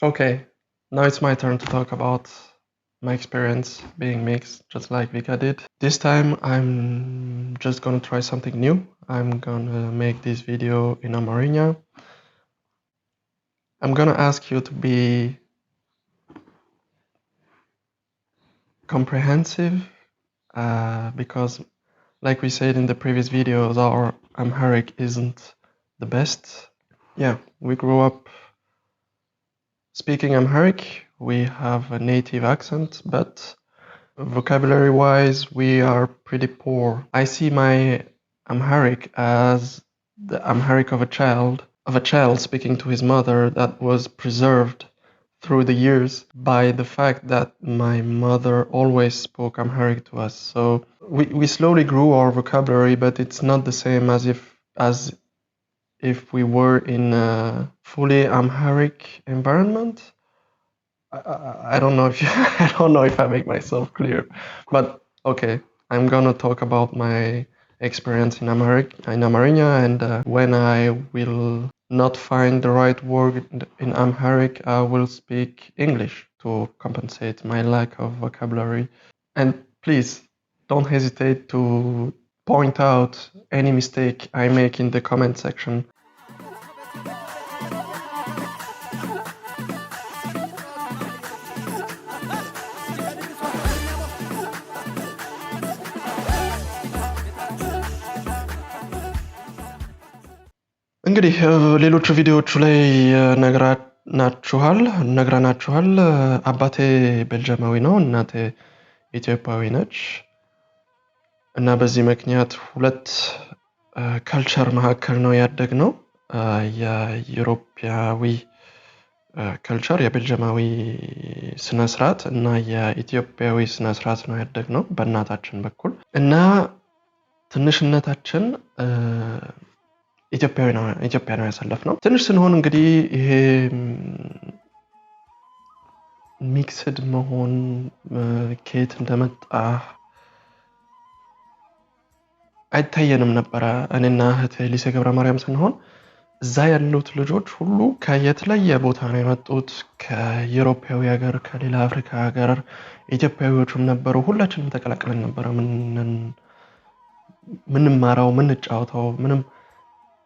Okay, now it's my turn to talk about my experience being mixed, just like Vika did. This time I'm just gonna try something new. I'm gonna make this video in Amariña. I'm gonna ask you to be comprehensive because, like we said in the previous videos, our Amharic isn't the best. Yeah, we grew up speaking Amharic. We have a native accent, but vocabulary wise, we are pretty poor. I see my Amharic as the Amharic of a child speaking to his mother that was preserved through the years by the fact that my mother always spoke Amharic to us. So we slowly grew our vocabulary, but it's not the same as if we were in a fully Amharic environment. I don't know if I don't know if I make myself clear, but okay, I'm gonna talk about my experience in Amharic and when I will not find the right word in Amharic, I will speak English to compensate my lack of vocabulary. And please don't hesitate to point out any mistake I make in the comment section. እንግዲህ ሌሎቹ ቪዲዮዎቹ ላይ ነግረናችኋል። አባቴ ቤልጅየማዊ ነው፣ እናቴ ኢትዮጵያዊ ነች እና በዚህ ምክንያት ሁለት ካልቸር መካከል ነው ያደግነው። የዩሮፒያዊ ካልቸር የቤልጅየማዊ ስነ ስርዓት እና የኢትዮጵያዊ ስነ ስርዓት ነው ያደግነው በእናታችን በኩል እና ትንሽነታችን ኢትዮጵያ ነው ያሳለፍነው። ትንሽ ስንሆን እንግዲህ ይሄ ሚክስድ መሆን ከየት እንደመጣ አይታየንም ነበረ። እኔና እህቴ ሊሴ ገብረ ማርያም ስንሆን እዛ ያሉት ልጆች ሁሉ ከየተለየ ቦታ ነው የመጡት። ከዩሮፓዊ ሀገር፣ ከሌላ አፍሪካ ሀገር ኢትዮጵያዊዎችም ነበሩ። ሁላችንም ተቀላቅለን ነበረ ምንማረው፣ ምንጫወተው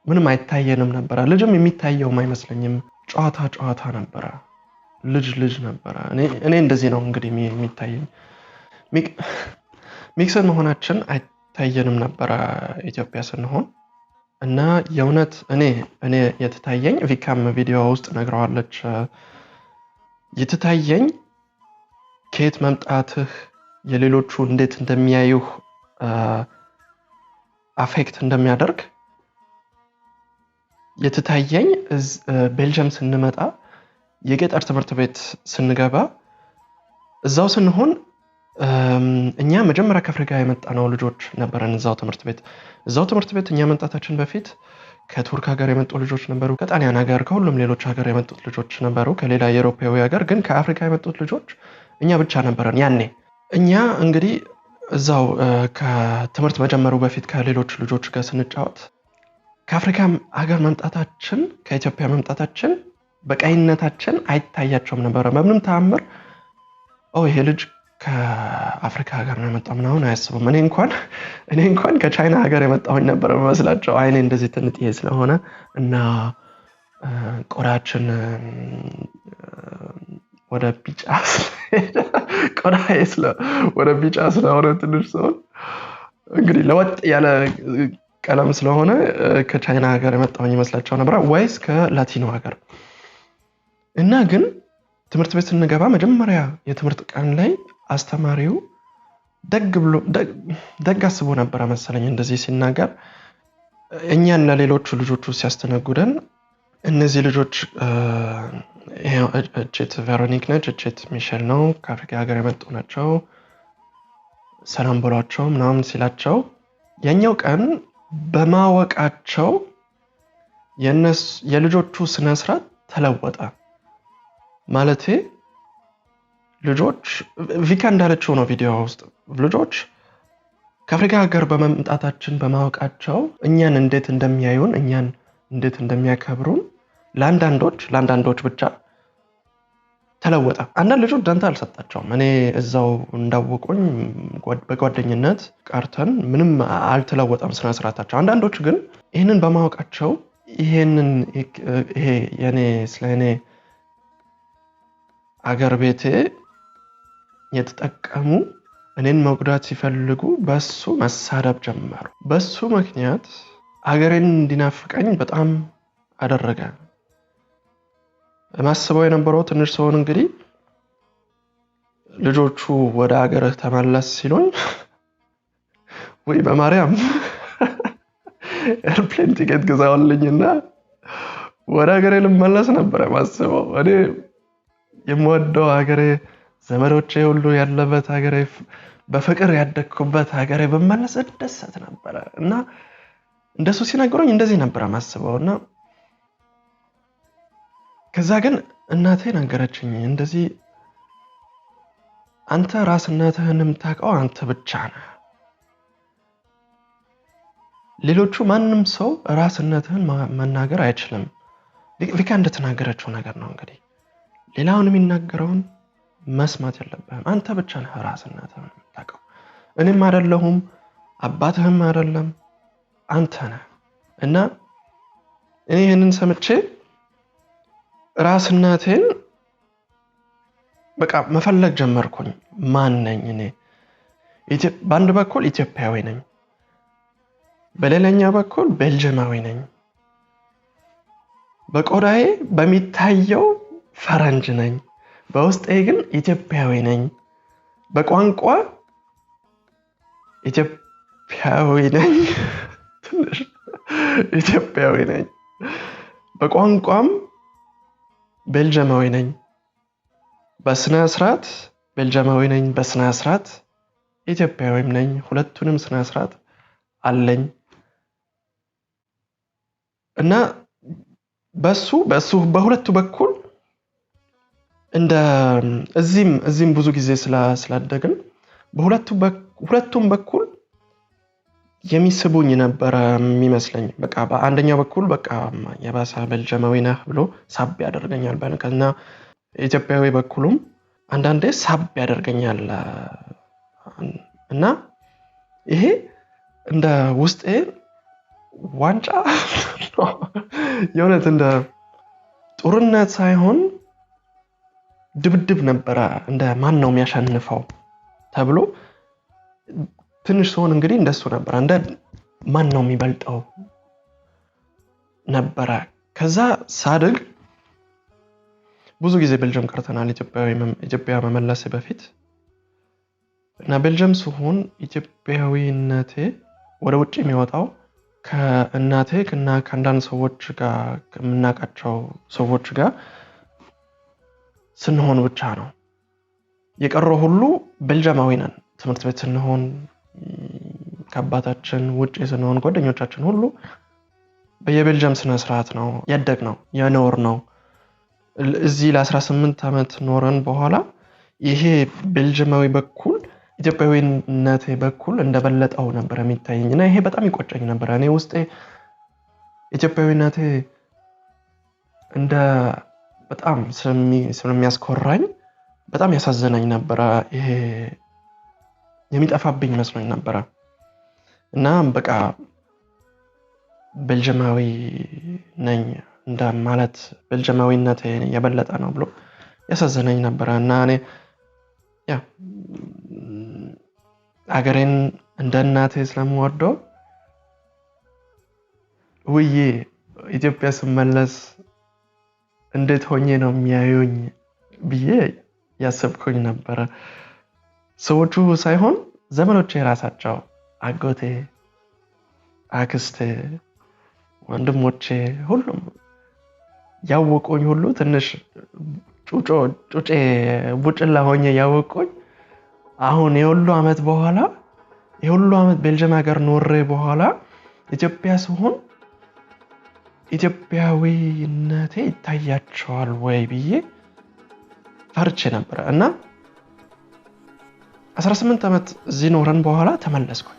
ምንም አይታየንም ነበረ። ልጅም የሚታየውም አይመስለኝም። ጨዋታ ነበረ። ልጅ ነበረ። እኔ እንደዚህ ነው እንግዲህ የሚታየኝ። ሚክስድ መሆናችን አይታየንም ነበረ ኢትዮጵያ ስንሆን እና የእውነት እኔ የተታየኝ ቪካም ቪዲዮ ውስጥ ነግረዋለች። የተታየኝ ከየት መምጣትህ የሌሎቹ እንዴት እንደሚያዩህ አፌክት እንደሚያደርግ የተታየኝ ቤልጅየም ስንመጣ የገጠር ትምህርት ቤት ስንገባ እዛው ስንሆን እኛ መጀመሪያ ከአፍሪካ የመጣነው ልጆች ነበረን። እዛው ትምህርት ቤት እኛ መምጣታችን በፊት ከቱርክ ሀገር የመጡ ልጆች ነበሩ፣ ከጣሊያን ሀገር፣ ከሁሉም ሌሎች ሀገር የመጡት ልጆች ነበሩ፣ ከሌላ የአውሮፓዊ ሀገር። ግን ከአፍሪካ የመጡት ልጆች እኛ ብቻ ነበረን ያኔ። እኛ እንግዲህ እዛው ከትምህርት መጀመሩ በፊት ከሌሎች ልጆች ጋር ስንጫወት ከአፍሪካ ሀገር መምጣታችን ከኢትዮጵያ መምጣታችን በቀይነታችን አይታያቸውም ነበረ። በምንም ተአምር ይሄ ልጅ ከአፍሪካ ሀገር ነው የመጣው ምናምን አያስቡም። እኔ እንኳን ከቻይና ሀገር የመጣሁኝ ነበረ መስላቸው። አይኔ እንደዚህ ትንጥዬ ስለሆነ እና ቆዳችን ወደ ቢጫ ወደ ቢጫ ስለሆነ ትንሽ ሰው እንግዲህ ለወጥ ያለ ቀለም ስለሆነ ከቻይና ሀገር የመጣሁኝ ይመስላቸው ነበር ወይስ ከላቲኖ ሀገር። እና ግን ትምህርት ቤት ስንገባ መጀመሪያ የትምህርት ቀን ላይ አስተማሪው ደግ አስቦ ነበረ መሰለኝ እንደዚህ ሲናገር እኛን ለሌሎቹ ልጆቹ ሲያስተናግደን እነዚህ ልጆች እቺት ቬሮኒክ ነች፣ እቺት ሚሼል ነው፣ ከአፍሪካ ሀገር የመጡ ናቸው፣ ሰላም በሏቸው ምናምን ሲላቸው ያኛው ቀን በማወቃቸው የልጆቹ ስነ ስርዓት ተለወጠ። ማለቴ ልጆች ቪካ እንዳለችው ነው ቪዲዮ ውስጥ ልጆች ከአፍሪካ ሀገር በመምጣታችን በማወቃቸው እኛን እንዴት እንደሚያዩን እኛን እንዴት እንደሚያከብሩን ለአንዳንዶች ብቻ ተለወጠ። አንዳንድ ልጆች ደንታ አልሰጣቸውም። እኔ እዛው እንዳወቁኝ በጓደኝነት ቀርተን ምንም አልተለወጠም ስነ ስርዓታቸው። አንዳንዶቹ ግን ይህንን በማወቃቸው ይሄ ስለኔ አገር ቤቴ የተጠቀሙ እኔን መጉዳት ሲፈልጉ በሱ መሳደብ ጀመሩ። በሱ ምክንያት አገሬን እንዲናፍቀኝ በጣም አደረገ። ማስበው የነበረው ትንሽ ሰውን እንግዲህ ልጆቹ ወደ አገርህ ተመለስ ሲሉኝ ወይ በማርያም ኤርፕሌን ቲኬት ግዛውልኝና ወደ አገሬ ልመለስ ነበር ማስበው። እኔ የምወደው አገሬ፣ ዘመዶቼ ሁሉ ያለበት አገሬ፣ በፍቅር ያደግኩበት አገሬ በመለስ ደሰት ነበር እና እንደሱ ሲነግሩኝ እንደዚህ ነበር ማስበውና ከዛ ግን እናቴ ነገረችኝ እንደዚህ አንተ ራስ እናትህን የምታውቀው አንተ ብቻ ነህ። ሌሎቹ ማንንም ሰው ራስ እናትህን መናገር አይችልም። ቪካ እንደተናገረችው ነገር ነው እንግዲህ ሌላውን የሚናገረውን መስማት የለብህም። አንተ ብቻ ነህ ራስ እናትህን የምታውቀው። እኔም አይደለሁም አባትህም አይደለም አንተ ነህ። እና እኔ ይሄንን ሰምቼ ራስ እናቴን በቃ መፈለግ ጀመርኩኝ። ማን ነኝ እኔ? በአንድ በኩል ኢትዮጵያዊ ነኝ፣ በሌላኛው በኩል ቤልጂያማዊ ነኝ። በቆዳዬ በሚታየው ፈረንጅ ነኝ፣ በውስጤ ግን ኢትዮጵያዊ ነኝ። በቋንቋ ኢትዮጵያዊ ነኝ፣ ትንሽ ኢትዮጵያዊ ነኝ። በቋንቋም ቤልጂያማዊ ነኝ። በስነ ስርዓት ቤልጂያማዊ ነኝ፣ በስነ ስርዓት ኢትዮጵያዊም ነኝ። ሁለቱንም ስነ ስርዓት አለኝ እና በሱ በሁለቱ በኩል እንደ እዚህም ብዙ ጊዜ ስላደግን በሁለቱም በኩል የሚስቡኝ ነበር የሚመስለኝ። በቃ በአንደኛው በኩል በቃ የባሰ ቤልጂያማዊ ነህ ብሎ ሳብ ያደርገኛል በእና ኢትዮጵያዊ በኩልም አንዳንዴ ሳብ ያደርገኛል እና ይሄ እንደ ውስጤ ዋንጫ የሆነት እንደ ጦርነት ሳይሆን ድብድብ ነበረ። እንደ ማን ነው የሚያሸንፈው ተብሎ ትንሽ ሰውን እንግዲህ እንደሱ ነበር። እንደ ማን ነው የሚበልጠው ነበረ። ከዛ ሳድግ ብዙ ጊዜ ቤልጂየም ቀርተናል ኢትዮጵያ መመለሴ በፊት እና ቤልጂየም ሲሆን ኢትዮጵያዊነቴ ወደ ውጭ የሚወጣው ከእናቴ እና ከአንዳንድ ሰዎች ጋር ከምናውቃቸው ሰዎች ጋር ስንሆን ብቻ ነው። የቀረው ሁሉ ቤልጂያማዊ ነን። ትምህርት ቤት ስንሆን ከአባታችን ውጭ ስንሆን ጓደኞቻችን ሁሉ በየቤልጂየም ስነ ስርዓት ነው ያደግነው የኖርነው። እዚህ ለ18 ዓመት ኖረን በኋላ ይሄ ቤልጂያማዊ በኩል ኢትዮጵያዊነቴ በኩል እንደበለጠው ነበር የሚታየኝና ይሄ በጣም ይቆጨኝ ነበር። እኔ ውስጤ ኢትዮጵያዊነቴ እንደ በጣም ስለሚያስኮራኝ በጣም ያሳዘነኝ ነበር። ይሄ የሚጠፋብኝ መስሎኝ ነበር እና በቃ ቤልጂያማዊ ነኝ እንደ ማለት ቤልጂያማዊነቴ የበለጠ ነው ብሎ ያሳዘነኝ ነበር እና እኔ አገሬን እንደ እናቴ ስለምወደው ውዬ ኢትዮጵያ ስመለስ እንዴት ሆኜ ነው የሚያዩኝ ብዬ ያሰብኩኝ ነበር። ሰዎቹ ሳይሆን ዘመዶቼ ራሳቸው አጎቴ፣ አክስቴ፣ ወንድሞቼ ሁሉም ያወቁኝ ሁሉ ትንሽ ጩጬ ቡጭላ ሆኜ ያወቁኝ አሁን የሁሉ ዓመት በኋላ የሁሉ ዓመት ቤልጂየም ሀገር ኖሬ በኋላ ኢትዮጵያ ሲሆን ኢትዮጵያዊነቴ ይታያቸዋል ወይ ብዬ ፈርቼ ነበር እና 18 ዓመት እዚህ ኖረን በኋላ ተመለስኩኝ።